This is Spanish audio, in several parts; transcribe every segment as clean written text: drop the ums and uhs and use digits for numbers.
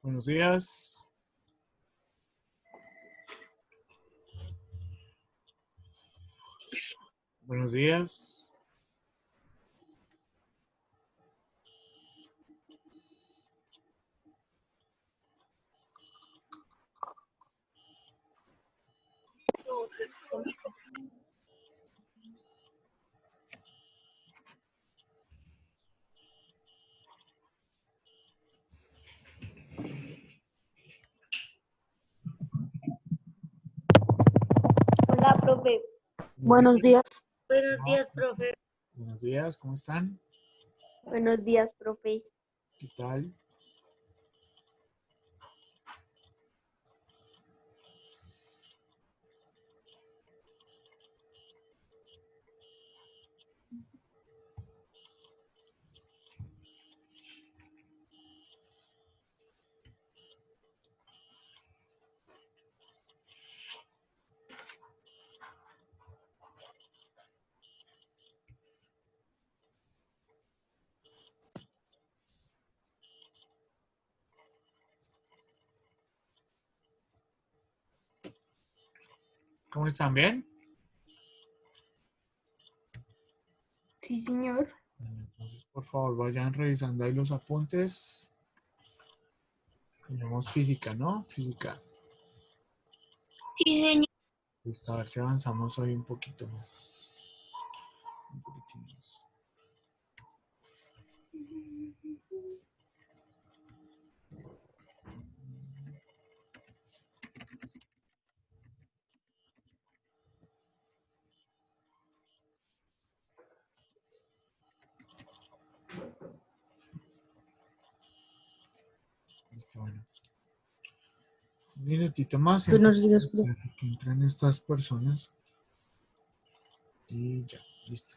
Buenos días. Buenos días. Hola, profe. Buenos días. Buenos días, profe. Buenos días, ¿cómo están? Buenos días, profe. ¿Qué tal? ¿Cómo están? ¿Bien? Sí, señor. Bueno, entonces, por favor, vayan revisando ahí los apuntes. Tenemos física, ¿no? Física. Sí, señor. Listo, a ver si avanzamos hoy un poquito más. Un poquitín más. Listo, bueno. Un minutito más. Buenos días, profe. Para que entren estas personas. Y ya, listo.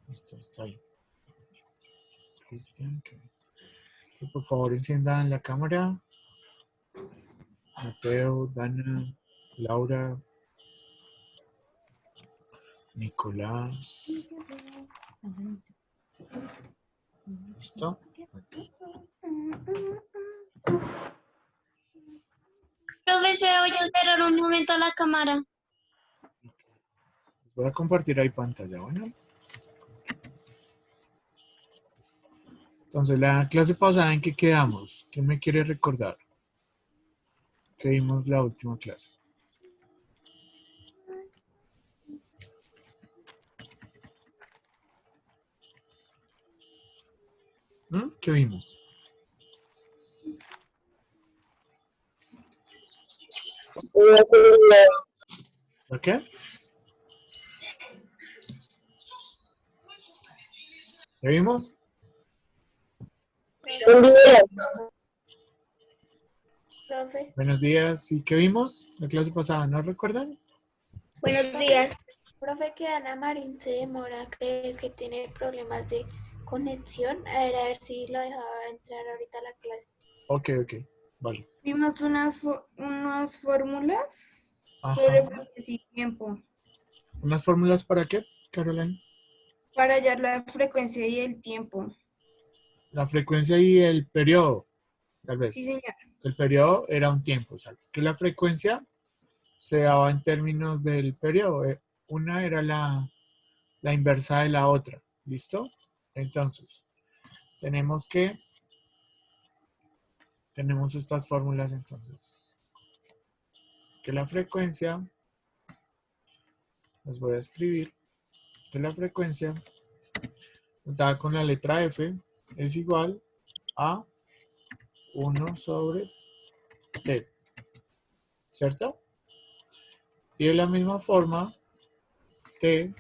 Listo, está ahí. Cristian, que por favor enciendan la cámara. Mateo, Dana, Laura, Nicolás. ¿Listo? Profe, espera, voy a cerrar un momento la cámara. Voy a compartir ahí pantalla, bueno. Entonces, la clase pasada, ¿en qué quedamos? ¿Quién me quiere recordar? Que vimos la última clase. ¿Mm? ¿Qué vimos? ¿Por qué? ¿Qué vimos? Profe. Buenos días. ¿Y qué vimos? La clase pasada, ¿no recuerdan? Buenos días. Profe, que Ana Marín se demora. ¿Crees que tiene problemas de conexión? A ver si lo dejaba entrar ahorita a la clase. Ok, vale. Vimos unas fórmulas Ajá. sobre frecuencia y tiempo ¿Unas fórmulas para qué, Caroline? para hallar la frecuencia y el tiempo. La frecuencia y el periodo, tal vez. Sí, señor. El periodo era un tiempo, o sea, que la frecuencia se daba en términos del periodo. Una era la inversa de la otra. ¿Listo? Entonces, tenemos estas fórmulas entonces. Que la frecuencia, las voy a escribir, que la frecuencia, juntada con la letra F, es igual a 1 sobre T. ¿Cierto? Y de la misma forma, T,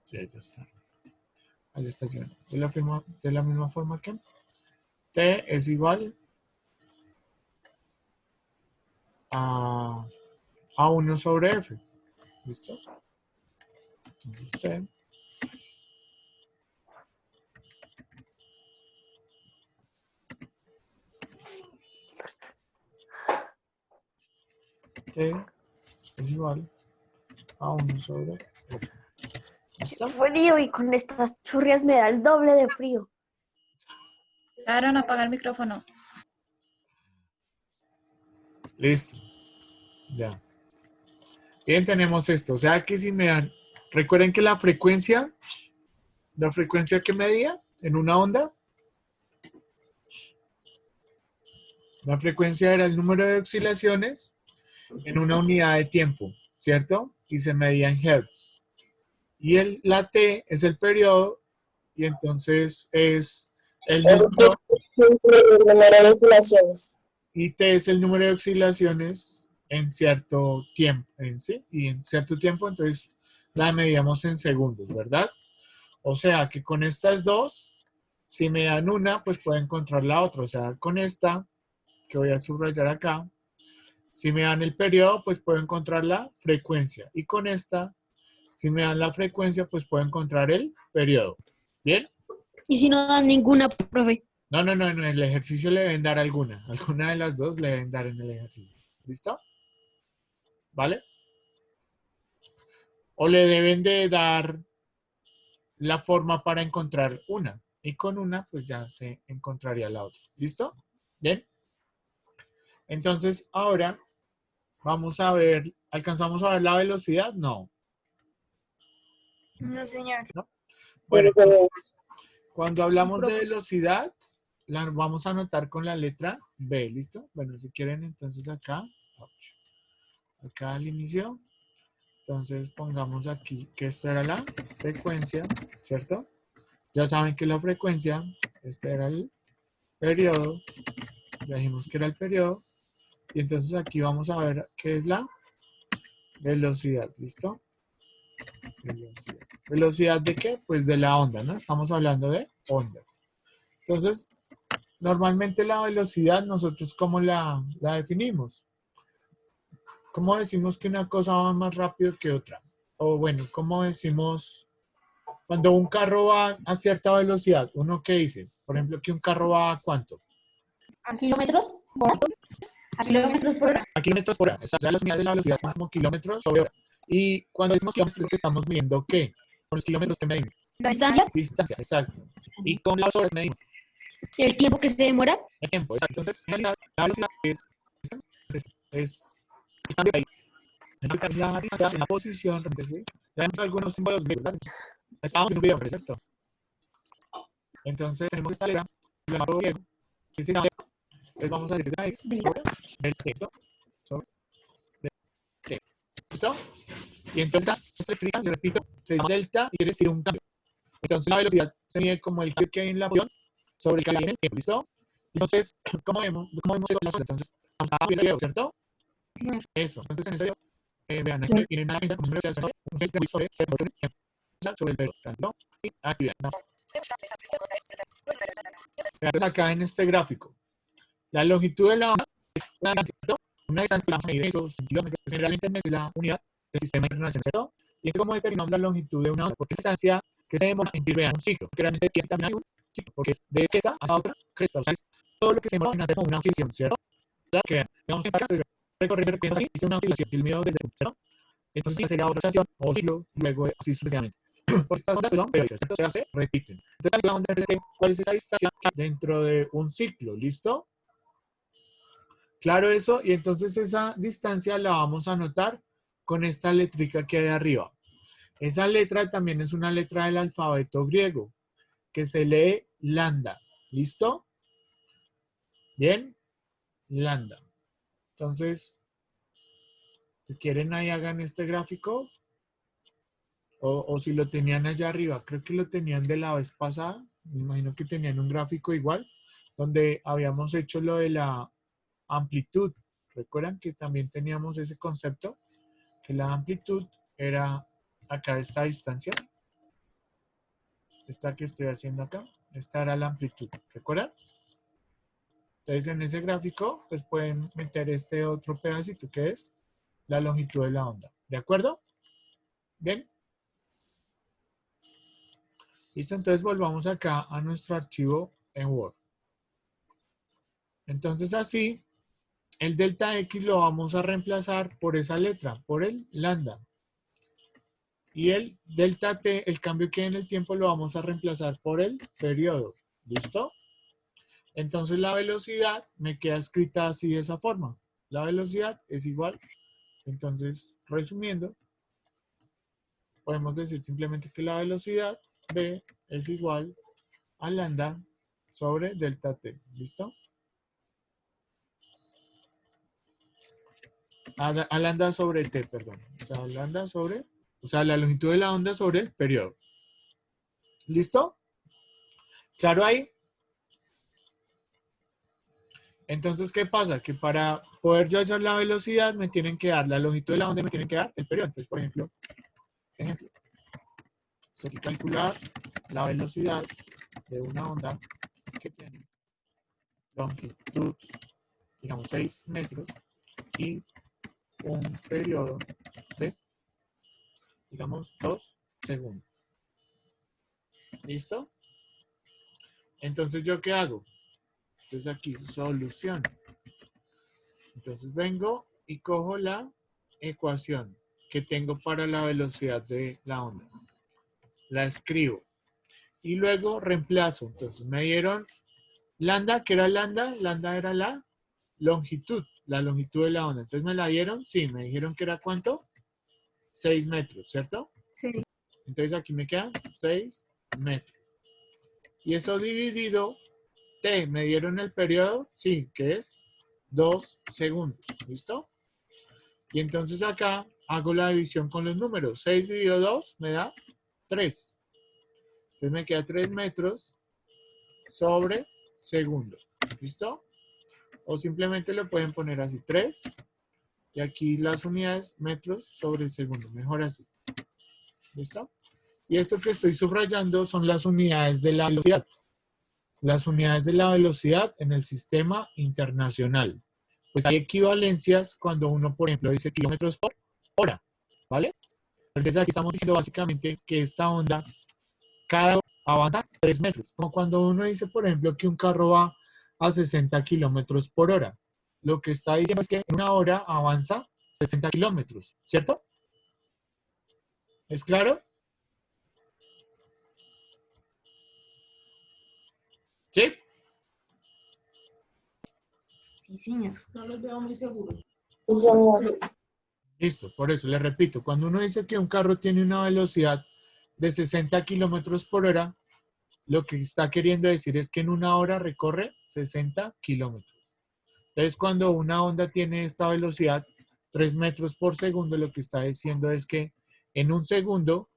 sí, ahí está. Ahí está llegando. De la misma forma que T es igual a 1 sobre F. ¿Listo? Entonces T T es igual a 1 sobre 8. ¿Listo? Frío y con estas churrias me da el doble de frío. Sharon, apaga el micrófono. Listo. Ya. Bien, tenemos esto. O sea que si me dan, recuerden que la frecuencia que medía en una onda, la frecuencia era el número de oscilaciones en una unidad de tiempo, ¿cierto? Y se medía en hertz. Y la T es el periodo y entonces es el número, de oscilaciones. y T es el número de oscilaciones en cierto tiempo, ¿sí? Y en cierto tiempo entonces la medíamos en segundos, ¿verdad? O sea que con estas dos, si me dan una, pues puedo encontrar la otra. O sea, con esta, que voy a subrayar acá, si me dan el periodo, pues puedo encontrar la frecuencia. Y con esta, si me dan la frecuencia, pues puedo encontrar el periodo. ¿Bien? ¿Y si no dan ninguna, profe? No, en el ejercicio le deben dar alguna. Alguna de las dos le deben dar en el ejercicio. ¿Listo? ¿Vale? O le deben de dar la forma para encontrar una. Y con una, pues ya se encontraría la otra. ¿Listo? ¿Bien? Entonces, ahora vamos a ver, ¿alcanzamos a ver la velocidad? No. No, señor. Bueno, cuando hablamos de velocidad, la vamos a anotar con la letra B, ¿listo? Bueno, si quieren, entonces acá al inicio, entonces pongamos aquí que esta era la frecuencia, ¿cierto? Ya saben que la frecuencia, este era el periodo, ya dijimos que era el periodo, y entonces aquí vamos a ver qué es la velocidad, ¿listo? Velocidad. ¿Velocidad de qué? Pues de la onda, ¿no? Estamos hablando de ondas. Entonces, normalmente la velocidad, nosotros ¿cómo la definimos? ¿Cómo decimos que una cosa va más rápido que otra? O bueno, ¿cómo decimos cuando un carro va a cierta velocidad? ¿Uno qué dice? Por ejemplo, que un carro va a ¿cuánto? ¿A kilómetros por hora? ¿A kilómetros por hora? A kilómetros por hora. O sea, las unidades de la velocidad son como kilómetros sobre hora. Y cuando decimos kilómetros, ¿qué estamos midiendo? ¿Qué? Con los kilómetros que medimos. ¿La distancia? Distancia, exacto. Y con las horas medimos ¿El tiempo que se demora? el tiempo, exacto. Entonces, en realidad, la velocidad es el cambio ahí. La distancia, en la posición, ¿sí? Ya vemos algunos símbolos griegos, ¿verdad? Estábamos en un video, ¿pero es cierto? Entonces, tenemos esta letra, el llamado griego, que se llama, entonces vamos a decir que es sobre el texto, sobre el texto. ¿Listo? Y entonces, esta eléctrica, le repito, se llama delta y quiere decir un cambio. Entonces, la velocidad se mide como el cambio que hay en la posición sobre el que hay en el tiempo, ¿listo? Entonces, ¿cómo vemos eso con las ondas? Entonces, vamos a ver el video, ¿cierto? Eso. Entonces, en ese video, vean, aquí tienen una agenda con número de un filtro sobre el pelo, ¿no? Y aquí vean. ¿No? Entonces, acá en este gráfico, la longitud de la onda es una distancia que vamos a medir en kilómetros, generalmente es la unidad del sistema internacional, ¿cierto? Y entonces, ¿cómo determinamos la longitud de una onda? Porque esa distancia que se demora en que vean un ciclo, que realmente aquí también hay un ciclo, porque es de cresta hasta otra cresta, o sea, es todo lo que se demora en hacer como una oscilación, ¿cierto? Que vamos a acá, recorrer así, hice una oscilación, el mío desde el ¿cierto? Entonces sería otra oscilación o ciclo, y luego así sucesivamente. Por estas ondas son periódicas, ¿cierto? O sea, se repiten. Entonces aquí vamos a ver cuál es esa distancia dentro de un ciclo, ¿listo? Claro eso, y entonces esa distancia la vamos a anotar con esta letrica que hay arriba. Esa letra también es una letra del alfabeto griego, que se lee lambda, ¿listo? ¿Bien? Lambda. Entonces, si quieren ahí hagan este gráfico, o si lo tenían allá arriba, creo que lo tenían de la vez pasada, me imagino que tenían un gráfico igual, donde habíamos hecho lo de la amplitud. ¿Recuerdan que también teníamos ese concepto? Que la amplitud era acá esta distancia. Esta que estoy haciendo acá. Esta era la amplitud. ¿Recuerdan? Entonces en ese gráfico pues pueden meter este otro pedacito que es la longitud de la onda. ¿De acuerdo? ¿Bien? Listo, entonces volvamos acá a nuestro archivo en Word. Entonces así el delta X lo vamos a reemplazar por esa letra, por el lambda. Y el delta T, el cambio que hay en el tiempo, lo vamos a reemplazar por el periodo. ¿Listo? Entonces la velocidad me queda escrita así de esa forma. La velocidad es igual. Entonces, resumiendo, podemos decir simplemente que la velocidad V es igual a lambda sobre delta T. ¿Listo? A lambda sobre T, perdón. O sea, la longitud de la onda sobre el periodo. ¿Listo? ¿Claro ahí? Entonces, ¿qué pasa? Que para poder yo hallar la velocidad me tienen que dar la longitud de la onda y me tienen que dar el periodo. Entonces, por ejemplo, hay que calcular la velocidad de una onda que tiene longitud, digamos, 6 metros y un periodo de, digamos, 2 segundos. ¿Listo? Entonces, ¿yo qué hago? Entonces aquí, solución. Entonces vengo y cojo la ecuación que tengo para la velocidad de la onda. La escribo. Y luego reemplazo. Entonces me dieron lambda, ¿qué era lambda? Lambda era la longitud de la onda. Entonces me la dieron, sí, me dijeron que era ¿cuánto? 6 metros, ¿cierto? Sí. Entonces aquí me quedan 6 metros. Y eso dividido, T, ¿me dieron el periodo? Sí, que es 2 segundos. ¿Listo? Y entonces acá hago la división con los números. 6 dividido 2 me da 3. Entonces me queda 3 metros sobre segundo. ¿Listo? O simplemente lo pueden poner así, 3. Y aquí las unidades metros sobre segundo. Mejor así. ¿Listo? Y esto que estoy subrayando son las unidades de la velocidad. Las unidades de la velocidad en el sistema internacional. Pues hay equivalencias cuando uno, por ejemplo, dice kilómetros por hora. ¿Vale? Entonces aquí estamos diciendo básicamente que esta onda cada hora avanza 3 metros. Como cuando uno dice, por ejemplo, que un carro va a 60 kilómetros por hora. Lo que está diciendo es que en una hora avanza 60 kilómetros, ¿cierto? ¿Es claro? ¿Sí? Sí, señor. No los veo muy seguros. Sí, señor. Listo, por eso le repito, cuando uno dice que un carro tiene una velocidad de 60 kilómetros por hora, lo que está queriendo decir es que en una hora recorre 60 kilómetros. Entonces, cuando una onda tiene esta velocidad, 3 metros por segundo, lo que está diciendo es que en un segundo,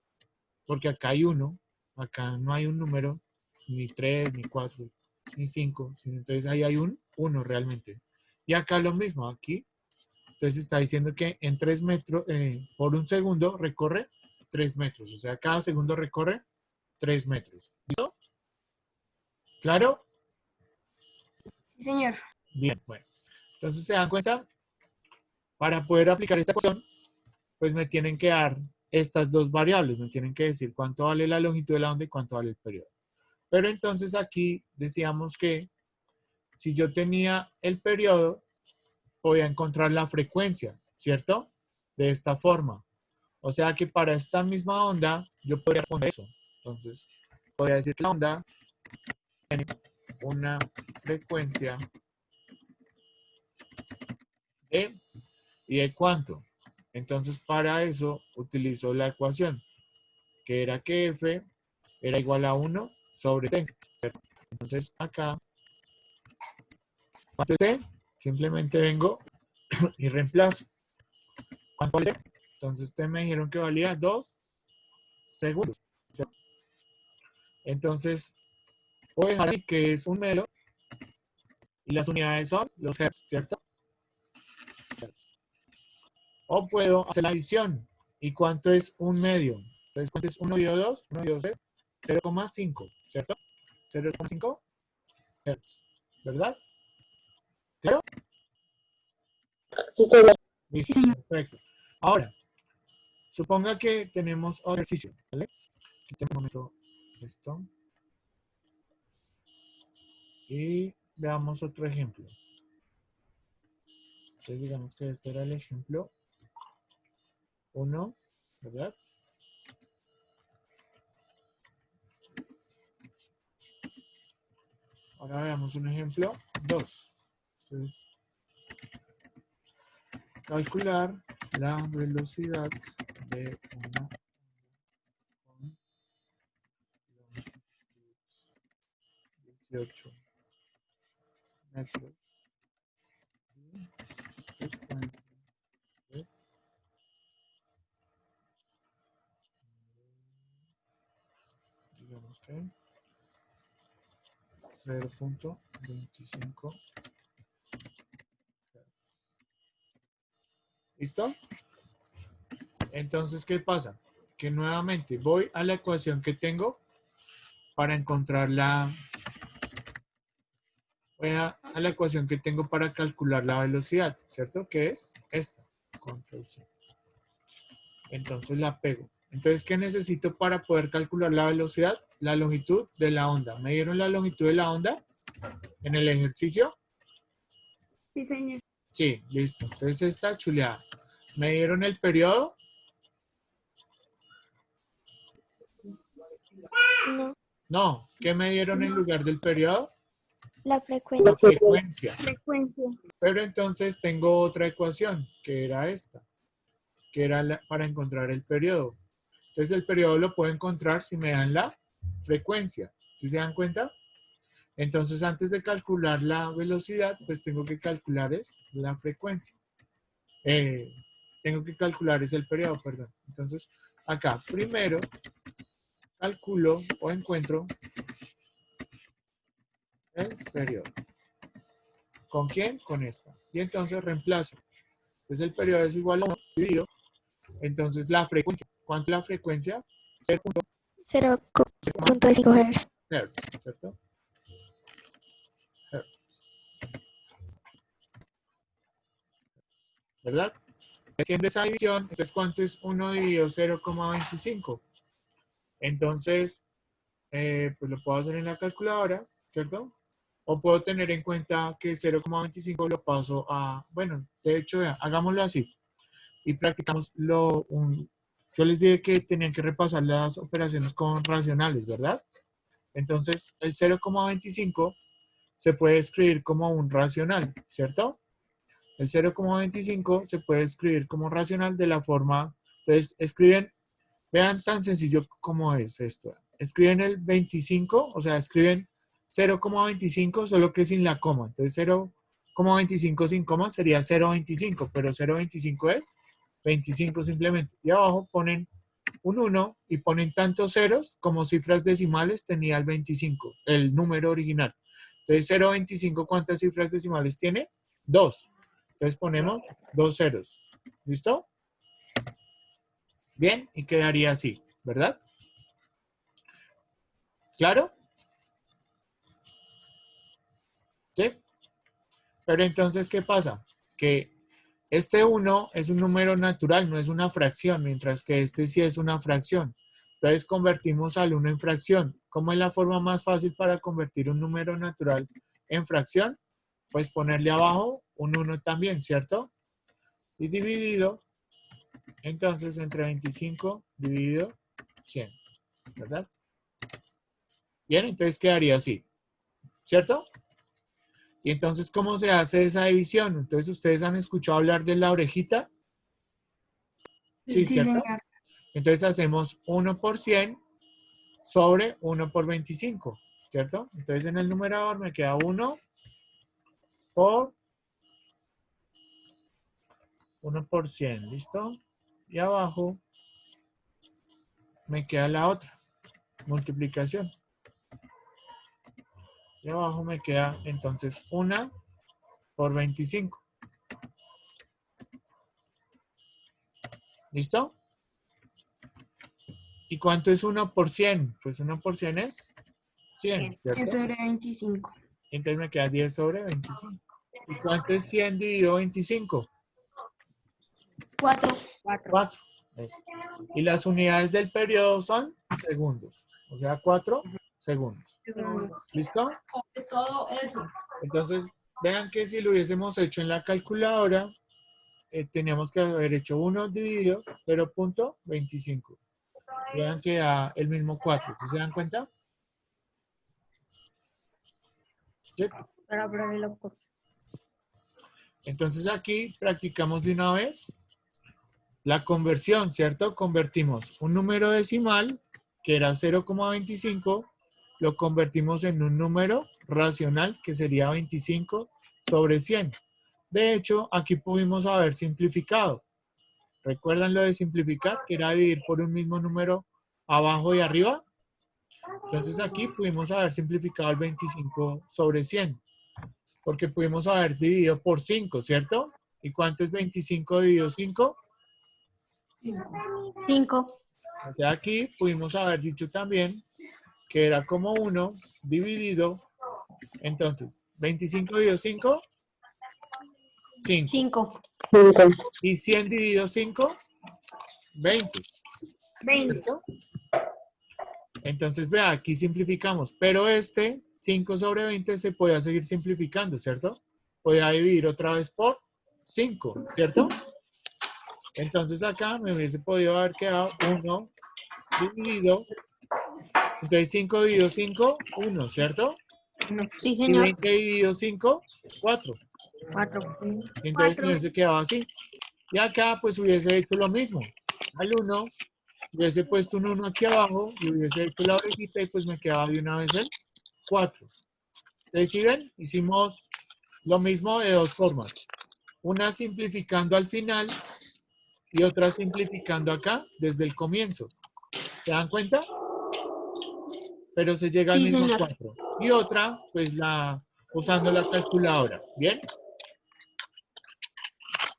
porque acá hay uno, acá no hay un número, ni 3, ni 4, ni 5, sino entonces ahí hay un 1 realmente. Y acá lo mismo, aquí, entonces está diciendo que en 3 metros, por un segundo recorre 3 metros, o sea, cada segundo recorre 3 metros. ¿Listo? ¿Claro? Sí, señor. Bien, bueno. Entonces, ¿se dan cuenta? Para poder aplicar esta ecuación, pues me tienen que dar estas dos variables. Me tienen que decir cuánto vale la longitud de la onda y cuánto vale el periodo. Pero entonces aquí decíamos que si yo tenía el periodo, podía encontrar la frecuencia, ¿cierto? De esta forma. O sea que para esta misma onda, yo podría poner eso. Entonces, podría decir que la onda tiene una frecuencia de, ¿y de cuánto? Entonces, para eso utilizo la ecuación, que era que F era igual a 1 sobre T. ¿Cierto? Entonces, acá, ¿cuánto es T? Simplemente vengo y reemplazo. ¿Cuánto vale T? Entonces, T me dijeron que valía 2 segundos. ¿Cierto? Entonces, voy a dejar aquí que es un metro y las unidades son los hertz, ¿cierto? O puedo hacer la división. ¿Y cuánto es un medio? Entonces, ¿cuánto es 1 dividido 2? 1 dividido 2 es 0,5, ¿cierto? 0,5 hertz, ¿verdad? ¿Claro? Sí, señor. Listo, perfecto. Ahora, suponga que tenemos otro ejercicio, ¿vale? Quitemos un momento esto. Y veamos otro ejemplo. Entonces digamos que este era el ejemplo 1, ¿verdad? Ahora veamos un ejemplo 2. Entonces, calcular la velocidad de una con 18 metros y frecuencia de digamos que 0.25. ¿Listo? Entonces, ¿qué pasa? Que nuevamente voy a la ecuación que tengo para encontrar voy a la ecuación que tengo para calcular la velocidad, ¿cierto? Que es esta. Control C. Entonces la pego. Entonces, ¿qué necesito para poder calcular la velocidad? La longitud de la onda. ¿Me dieron la longitud de la onda en el ejercicio? Sí, señor. Sí, listo. Entonces está chuleada. ¿Me dieron el periodo? No, No. ¿Qué me dieron en lugar del periodo? la La frecuencia. frecuencia. Frecuencia. Pero entonces tengo otra ecuación, que era esta, que era para encontrar el periodo. Entonces el periodo lo puedo encontrar si me dan la frecuencia. ¿Sí se dan cuenta? Entonces antes de calcular la velocidad, pues tengo que calcular la frecuencia. Tengo que calcular el periodo, perdón. Entonces acá primero calculo o encuentro el periodo. ¿Con quién? Con esta. Y entonces reemplazo. Entonces el periodo es igual a 1 dividido. Entonces la frecuencia. ¿Cuánto es la frecuencia? 0.5 Hz. Hertz, ¿cierto? Hertz. ¿Verdad? Haciendo esa división, entonces ¿cuánto es 1 dividido 0,25? Entonces, pues lo puedo hacer en la calculadora, ¿cierto? O puedo tener en cuenta que 0,25 lo paso a, bueno, de hecho, hagámoslo así. Y practicamos yo les dije que tenían que repasar las operaciones con racionales, ¿verdad? Entonces, el 0,25 se puede escribir como un racional, ¿cierto? El 0,25 se puede escribir como racional de la forma, entonces escriben, vean tan sencillo como es esto. Escriben el 25, o sea, escriben 0,25 solo que sin la coma. Entonces 0,25 sin coma sería 0,25, pero 0,25 es 25 simplemente. Y abajo ponen un 1 y ponen tantos ceros como cifras decimales tenía el 25, el número original. Entonces 0,25, ¿cuántas cifras decimales tiene? 2. Entonces ponemos 2 ceros. ¿Listo? Bien, y quedaría así, ¿verdad? ¿Claro? ¿Sí? Pero entonces, ¿qué pasa? Que este 1 es un número natural, no es una fracción, mientras que este sí es una fracción. Entonces convertimos al 1 en fracción. ¿Cómo es la forma más fácil para convertir un número natural en fracción? Pues ponerle abajo un 1 también, ¿cierto? Y dividido, entonces, entre 25 dividido 100, ¿verdad? Bien, entonces quedaría así, ¿cierto? Y entonces, ¿cómo se hace esa división? Entonces, ¿ustedes han escuchado hablar de la orejita? Sí, Sí, ¿cierto? señor. Entonces hacemos 1 por 100 sobre 1 por 25, ¿cierto? Entonces en el numerador me queda 1 por 100, ¿listo? Y abajo me queda la otra, multiplicación. Y abajo me queda entonces 1 por 25. ¿Listo? ¿Y cuánto es 1 por 100? Pues 1 por 100 es 100, 10 ¿cierto? sobre 25. Entonces me queda 10 sobre 25. ¿Y cuánto es 100 dividido 25? 4. 4. Eso. Y las unidades del periodo son segundos. O sea, 4 segundos. ¿Listo? Entonces, vean que si lo hubiésemos hecho en la calculadora, teníamos que haber hecho 1 dividido 0.25. Vean que da el mismo 4. ¿Sí se dan cuenta? ¿Sí? Entonces aquí practicamos de una vez la conversión, ¿cierto? Convertimos un número decimal, que era 0,25, lo convertimos en un número racional, que sería 25 sobre 100. De hecho, aquí pudimos haber simplificado. ¿Recuerdan lo de simplificar? Que era dividir por un mismo número abajo y arriba. Entonces aquí pudimos haber simplificado el 25 sobre 100. Porque pudimos haber dividido por 5, ¿cierto? ¿Y cuánto es 25 dividido 5? 5. O sea, aquí pudimos haber dicho también que era como 1 dividido. Entonces, 25 dividido 5, 5. 5. 5. Y 100 dividido 5, 20. 20. Entonces, vea, aquí simplificamos. Pero este 5 sobre 20 se podía seguir simplificando, ¿cierto? Podía dividir otra vez por 5, ¿cierto? Entonces acá me hubiese podido haber quedado 1 dividido. Entonces 5 dividido 5, 1, ¿cierto? Sí, Y señor. 20 dividido 5, 4. 4. Y entonces me hubiese quedado así. Y acá pues hubiese hecho lo mismo. Al 1, hubiese puesto un 1 aquí abajo y hubiese hecho la orejita y pues me quedaba de una vez el 4. Entonces, ¿sí ven? Hicimos lo mismo de dos formas. Una simplificando al final y otra simplificando acá desde el comienzo. ¿Se dan cuenta? Pero se llega al Sí, mismo señor. 4. Y otra, pues usando la calculadora. ¿Bien?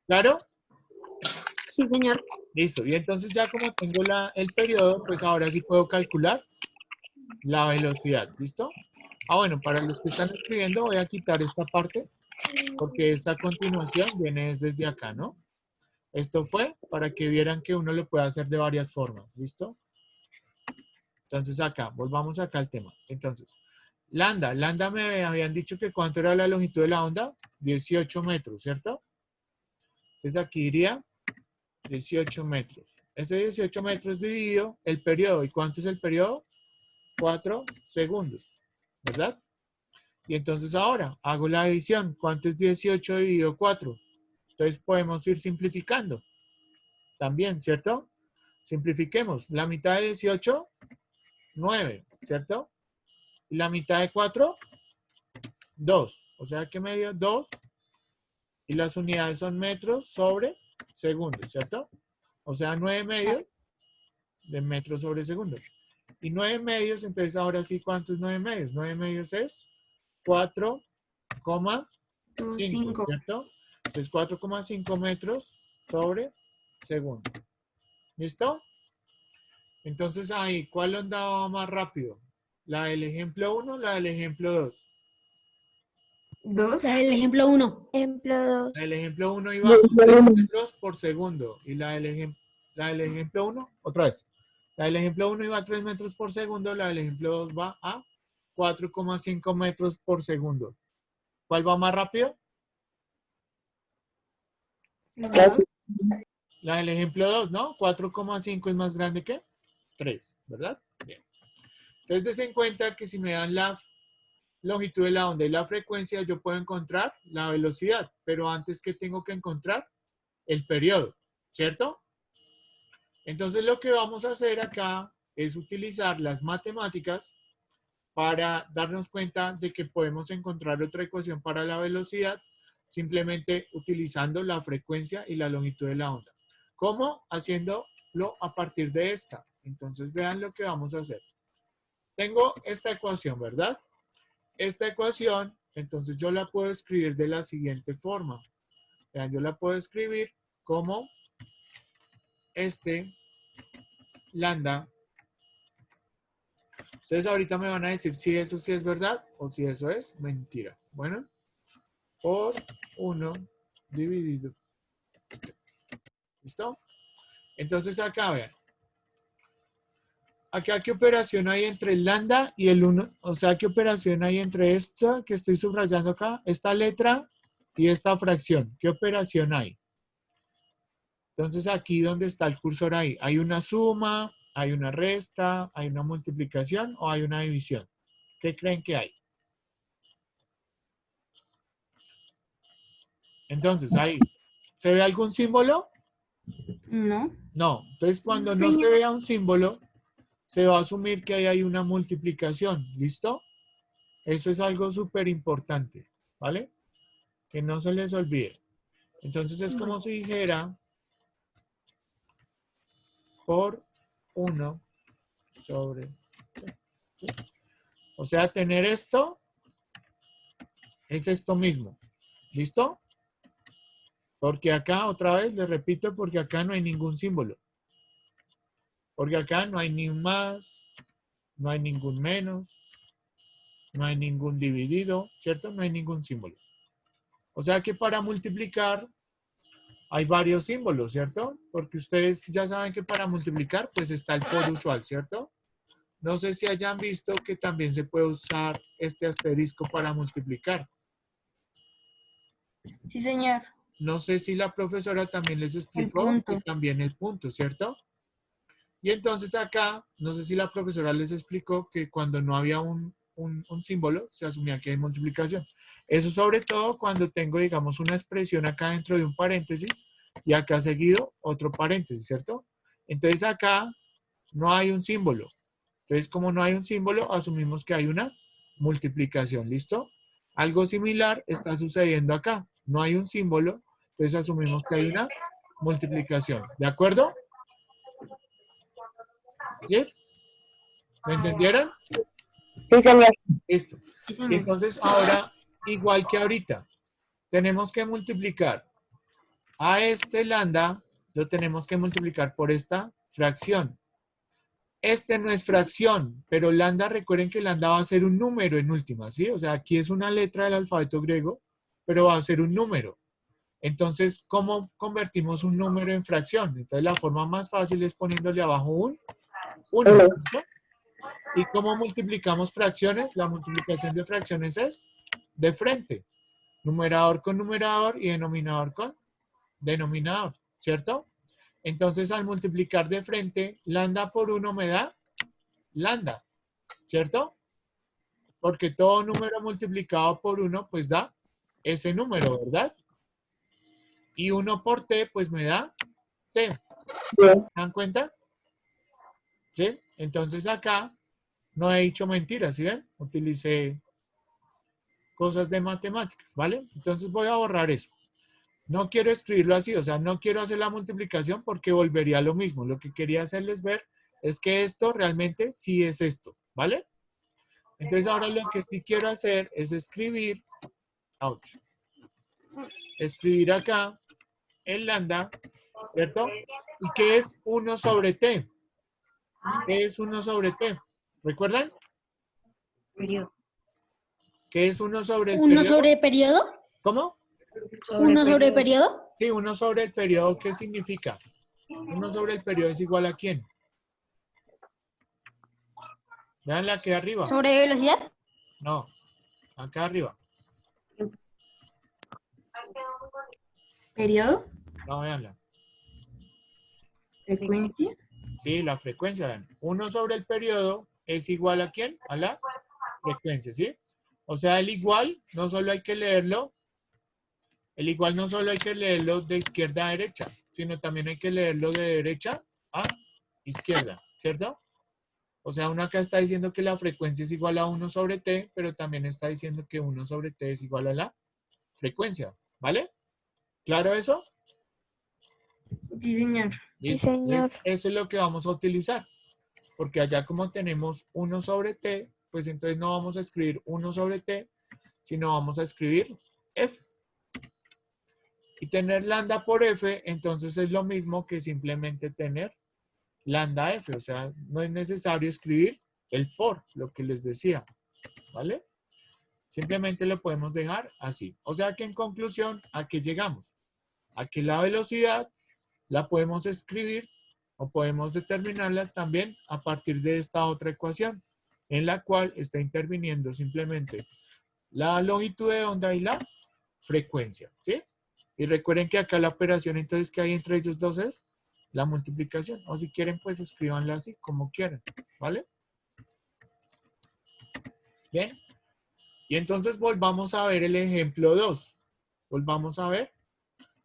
¿Claro? Sí, señor. Listo. Y entonces ya como tengo el periodo, pues ahora sí puedo calcular la velocidad. ¿Listo? Ah, bueno, para los que están escribiendo voy a quitar esta parte porque esta continuación viene desde acá, ¿no? Esto fue para que vieran que uno lo puede hacer de varias formas. ¿Listo? Entonces acá, volvamos acá al tema. Entonces, lambda me habían dicho que cuánto era la longitud de la onda, 18 metros, ¿cierto? Entonces aquí iría 18 metros. Ese 18 metros dividido el periodo. ¿Y cuánto es el periodo? 4 segundos, ¿verdad? Y entonces ahora hago la división. ¿Cuánto es 18 dividido 4? Entonces podemos ir simplificando también, ¿cierto? Simplifiquemos. La mitad de 18, 9, ¿cierto? Y la mitad de 4, 2. O sea que medio 2. Y las unidades son metros sobre segundos, ¿cierto? O sea, 9 medios de metros sobre segundo. Y 9 medios, entonces ahora sí, ¿cuánto es 9 medios? 9 medios es 4,5, ¿cierto? Entonces 4,5 metros sobre segundo. ¿Listo? Entonces ahí, ¿cuál onda va más rápido? ¿La del ejemplo 1 o la del ejemplo 2? 2. El ejemplo 1. Ejemplo 2. La del ejemplo 1 iba a 3 metros por segundo. Y la del ejemplo 1, otra vez. La del ejemplo 1 iba a 3 metros por segundo. La del ejemplo 2 va a 4,5 metros por segundo. ¿Cuál va más rápido? Casi. La del ejemplo 2, ¿no? 4,5 es más grande que 3, ¿verdad? Bien. Entonces, des en cuenta que si me dan la longitud de la onda y la frecuencia, yo puedo encontrar la velocidad, pero antes que tengo que encontrar el periodo, ¿cierto? Entonces lo que vamos a hacer acá es utilizar las matemáticas para darnos cuenta de que podemos encontrar otra ecuación para la velocidad simplemente utilizando la frecuencia y la longitud de la onda. ¿Cómo? Haciéndolo a partir de esta. Entonces vean lo que vamos a hacer. Tengo esta ecuación, ¿verdad? Esta ecuación, entonces yo la puedo escribir de la siguiente forma. Vean, yo la puedo escribir como lambda. Ustedes ahorita me van a decir si eso sí es verdad o si eso es mentira. Bueno, por 1 dividido. ¿Listo? Entonces acá vean. Acá, ¿qué operación hay entre el lambda y el 1? O sea, ¿qué operación hay entre esta que estoy subrayando acá? Esta letra y esta fracción. ¿Qué operación hay? Entonces aquí donde está el cursor ahí, ¿hay una suma, hay una resta, hay una multiplicación o hay una división? ¿Qué creen que hay? Entonces ahí, ¿se ve algún símbolo? No. No. Entonces cuando no se vea un símbolo, se va a asumir que ahí hay una multiplicación. ¿Listo? Eso es algo súper importante, ¿vale? Que no se les olvide. Entonces es como si dijera por 1 sobre t. ¿Sí? O sea, tener esto es esto mismo. ¿Listo? Porque acá, otra vez, les repito, porque acá no hay ningún símbolo. Porque acá no hay ni un más, no hay ningún menos, no hay ningún dividido, ¿cierto? No hay ningún símbolo. O sea que para multiplicar hay varios símbolos, ¿cierto? Porque ustedes ya saben que para multiplicar, pues está el por usual, ¿cierto? No sé si hayan visto que también se puede usar este asterisco para multiplicar. Sí, señor. No sé si la profesora también les explicó punto. que también el punto, ¿cierto? Y entonces acá, no sé si la profesora les explicó que cuando no había un símbolo, se asumía que hay multiplicación. Eso sobre todo cuando tengo, digamos, una expresión acá dentro de un paréntesis y acá seguido otro paréntesis, ¿cierto? Entonces acá no hay un símbolo. Entonces, como no hay un símbolo, asumimos que hay una multiplicación, ¿listo? Algo similar está sucediendo acá. No hay un símbolo, entonces asumimos que hay una multiplicación. ¿De acuerdo? ¿Sí? ¿Me entendieron? Sí, señor. Listo. Sí, Y señor. entonces ahora, igual que ahorita, tenemos que multiplicar a este lambda, lo tenemos que multiplicar por esta fracción. Este no es fracción, pero lambda, recuerden que lambda va a ser un número en última, ¿sí? O sea, aquí es una letra del alfabeto griego, pero va a ser un número. Entonces, ¿cómo convertimos un número en fracción? Entonces, la forma más fácil es poniéndole abajo un 1. Uno. ¿Cierto? ¿Y cómo multiplicamos fracciones? La multiplicación de fracciones es de frente. Numerador con numerador y denominador con denominador, ¿cierto? Entonces, al multiplicar de frente, lambda por 1 me da lambda, ¿cierto? Porque todo número multiplicado por 1, pues da ese número, ¿verdad? Y 1 por t, pues me da t. Bien. ¿Se dan cuenta? ¿Sí? Entonces acá no he dicho mentiras, ¿sí ven? Utilicé cosas de matemáticas, ¿vale? Entonces voy a borrar eso. No quiero escribirlo así, o sea, no quiero hacer la multiplicación porque volvería a lo mismo. Lo que quería hacerles ver es que esto realmente sí es esto, ¿vale? Entonces ahora lo que sí quiero hacer es escribir, ouch, escribir acá el lambda, ¿cierto? ¿Y qué es 1 sobre t? ¿Qué es 1 sobre t? ¿Recuerdan? Periodo. ¿Qué es 1 sobre el ¿Uno periodo? sobre periodo? ¿Cómo? ¿Uno sobre periodo? Sí, 1 sobre el periodo, ¿qué significa? 1 sobre el periodo es igual a ¿quién? Vean la que arriba. ¿Sobre velocidad? No, acá arriba. Periodo. No, veanla. Frecuencia. Sí, la frecuencia, vean. 1 sobre el periodo es igual a ¿quién? A la frecuencia, ¿sí? O sea, el igual no solo hay que leerlo, el igual no solo hay que leerlo de izquierda a derecha, sino también hay que leerlo de derecha a izquierda, ¿cierto? O sea, uno acá está diciendo que la frecuencia es igual a 1 sobre t, pero también está diciendo que 1 sobre t es igual a la frecuencia, ¿vale? ¿Claro eso? Sí, señor. Listo. señor. Entonces, eso es lo que vamos a utilizar. Porque allá como tenemos 1 sobre t, pues entonces no vamos a escribir 1 sobre t, sino vamos a escribir f. Y tener lambda por f, entonces es lo mismo que simplemente tener lambda f. O sea, no es necesario escribir el por, lo que les decía. ¿Vale? Simplemente lo podemos dejar así. O sea que en conclusión, ¿a qué llegamos? A que la velocidad la podemos escribir o podemos determinarla también a partir de esta otra ecuación, en la cual está interviniendo simplemente la longitud de onda y la frecuencia, ¿sí? Y recuerden que acá la operación entonces que hay entre ellos dos es la multiplicación. O si quieren, pues escríbanla así, como quieran. ¿Vale? Bien. Y entonces volvamos a ver el ejemplo 2. Volvamos a ver.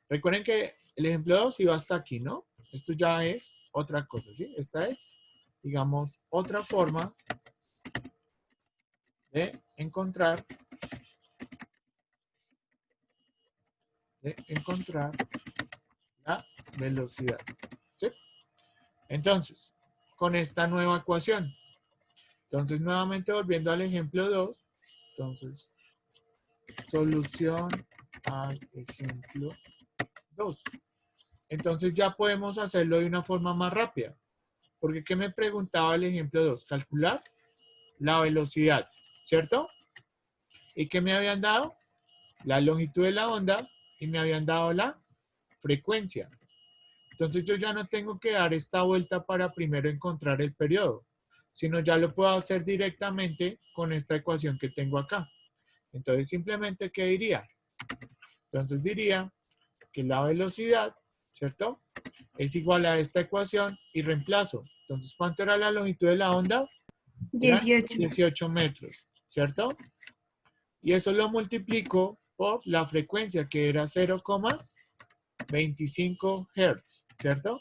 Recuerden que el ejemplo 2 iba hasta aquí, ¿no? Esto ya es otra cosa, ¿sí? Esta es, digamos, otra forma de encontrar la velocidad, ¿sí? Entonces, con esta nueva ecuación. Entonces, nuevamente volviendo al ejemplo 2. Entonces, solución al ejemplo 2. Entonces, ya podemos hacerlo de una forma más rápida. Porque, ¿qué me preguntaba el ejemplo 2? Calcular la velocidad, ¿cierto? ¿Y qué me habían dado? La longitud de la onda y me habían dado la frecuencia. Entonces yo ya no tengo que dar esta vuelta para primero encontrar el periodo, sino ya lo puedo hacer directamente con esta ecuación que tengo acá. Entonces simplemente, ¿qué diría? Entonces diría que la velocidad, ¿cierto? Es igual a esta ecuación y reemplazo. Entonces, ¿cuánto era la longitud de la onda? Eran 18. 18 metros, ¿cierto? Y eso lo multiplico por la frecuencia, que era 0,25 Hz, ¿cierto?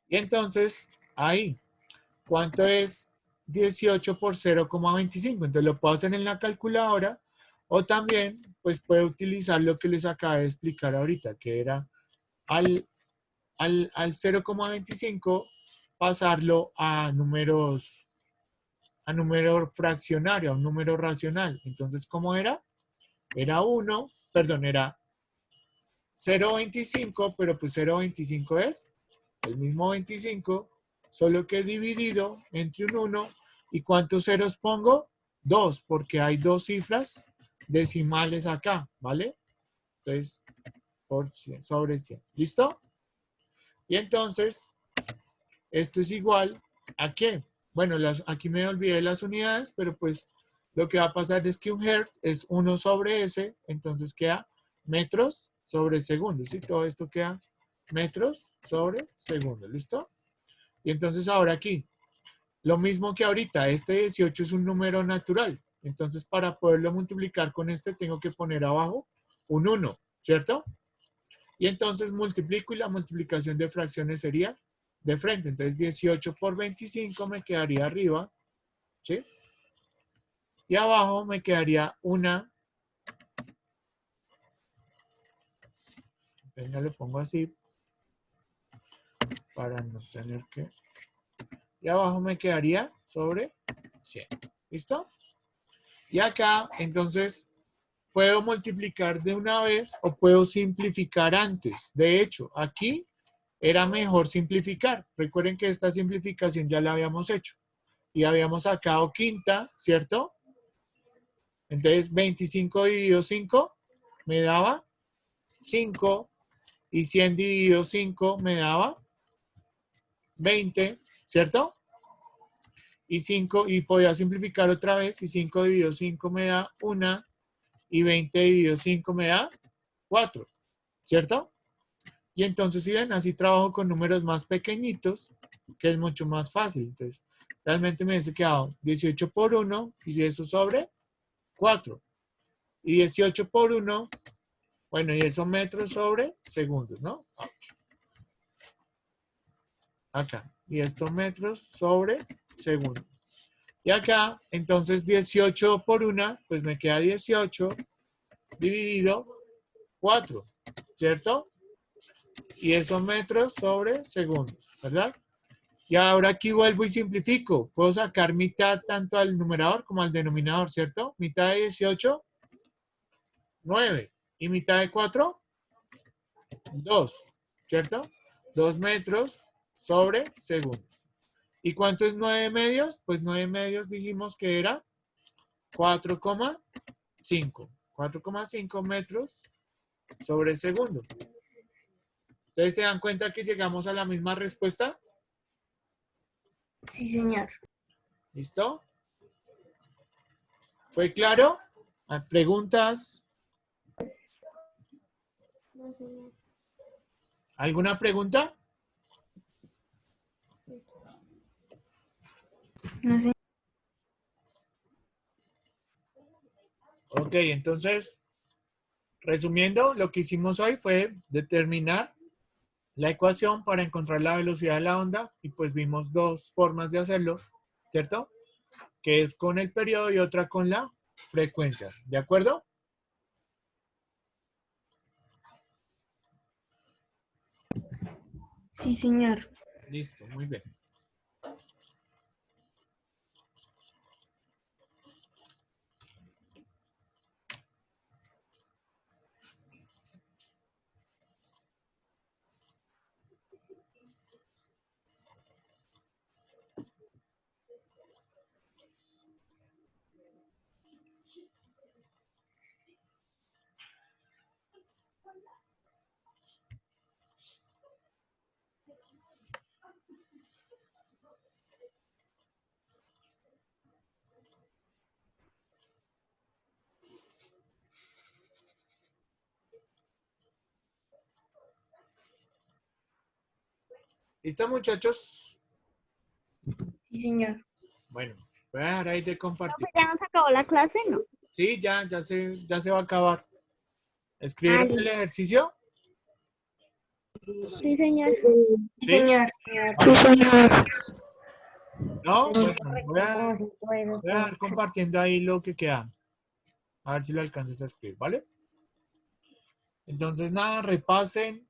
Y entonces, ahí, ¿cuánto es 18 por 0,25? Entonces lo puedo hacer en la calculadora o también, pues puedo utilizar lo que les acabé de explicar ahorita, que era al 0,25 pasarlo a número fraccionario, a un número racional. Entonces, ¿cómo era? Era 1, perdón, era 0,25, pero pues 0,25 es el mismo 25, solo que dividido entre un 1. ¿Y cuántos ceros pongo? 2, porque hay dos cifras decimales acá, ¿vale? Entonces, por 100, sobre 100. ¿Listo? Y entonces, esto es igual a ¿qué? Bueno, aquí me olvidé de las unidades, pero pues lo que va a pasar es que un hertz es 1 sobre s, entonces queda metros sobre segundos, ¿sí? Todo esto queda metros sobre segundos, ¿listo? Y entonces ahora aquí, lo mismo que ahorita, este 18 es un número natural, entonces para poderlo multiplicar con este tengo que poner abajo un 1, ¿cierto? Y entonces multiplico y la multiplicación de fracciones sería de frente. Entonces 18 por 25 me quedaría arriba, ¿sí? Y abajo me quedaría una. Venga, le pongo así para no tener que. Y abajo me quedaría sobre 100. ¿Listo? Y acá, entonces, puedo multiplicar de una vez o puedo simplificar antes. De hecho, aquí era mejor simplificar. Recuerden que esta simplificación ya la habíamos hecho. Y habíamos sacado quinta, ¿cierto? Entonces, 25 dividido 5 me daba 5. Y 100 dividido 5 me daba 20, ¿cierto? Y 5, y podía simplificar otra vez. Y 5 dividido 5 me da 1. Y 20 dividido 5 me da 4, ¿cierto? Y entonces, si ven, así trabajo con números más pequeñitos, que es mucho más fácil. Entonces, realmente me hubiese quedado 18 por 1 y eso sobre 4. Y 18 por 1, bueno, y eso metros sobre segundos, ¿no? Acá. Y esto metros sobre segundos. Y acá, entonces 18 por 1, pues me queda 18 dividido 4, ¿cierto? Y eso metros sobre segundos, ¿verdad? Y ahora aquí vuelvo y simplifico. Puedo sacar mitad tanto al numerador como al denominador, ¿cierto? Mitad de 18, 9. Y mitad de 4, 2, ¿cierto? 2 metros sobre segundos. ¿Y cuánto es 9 medios? Pues 9 medios dijimos que era 4,5. 4,5 metros sobre segundo. Entonces, ¿se dan cuenta que llegamos a la misma respuesta? Sí, señor. ¿Listo? ¿Fue claro? ¿Preguntas? ¿Alguna pregunta? No sé. Ok, entonces, resumiendo, lo que hicimos hoy fue determinar la ecuación para encontrar la velocidad de la onda y pues vimos dos formas de hacerlo, ¿cierto? Que es con el periodo y otra con la frecuencia, ¿de acuerdo? Sí, señor. Listo, muy bien. ¿Listo, muchachos? Sí, señor. Bueno, voy a dejar ahí de compartir. ¿Ya nos acabó la clase? No. Sí, ya se va a acabar. ¿Escribieron el ejercicio? Sí, señor. Sí, ¿Sí? señor. Sí, señor. No, bueno, voy a dejar compartiendo ahí lo que queda. A ver si lo alcanzas a escribir, ¿vale? Entonces, nada, repasen,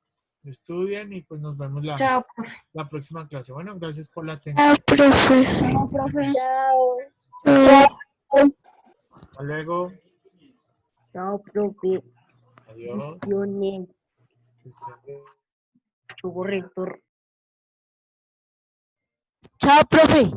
estudien y pues nos vemos Chao, profe. la próxima clase. Bueno, gracias por la atención. Profe. No, profe. Chao. Hasta luego. Chao, profe. Adiós. Bendiciones. Que estén bien. Su corrector. Chao, profe.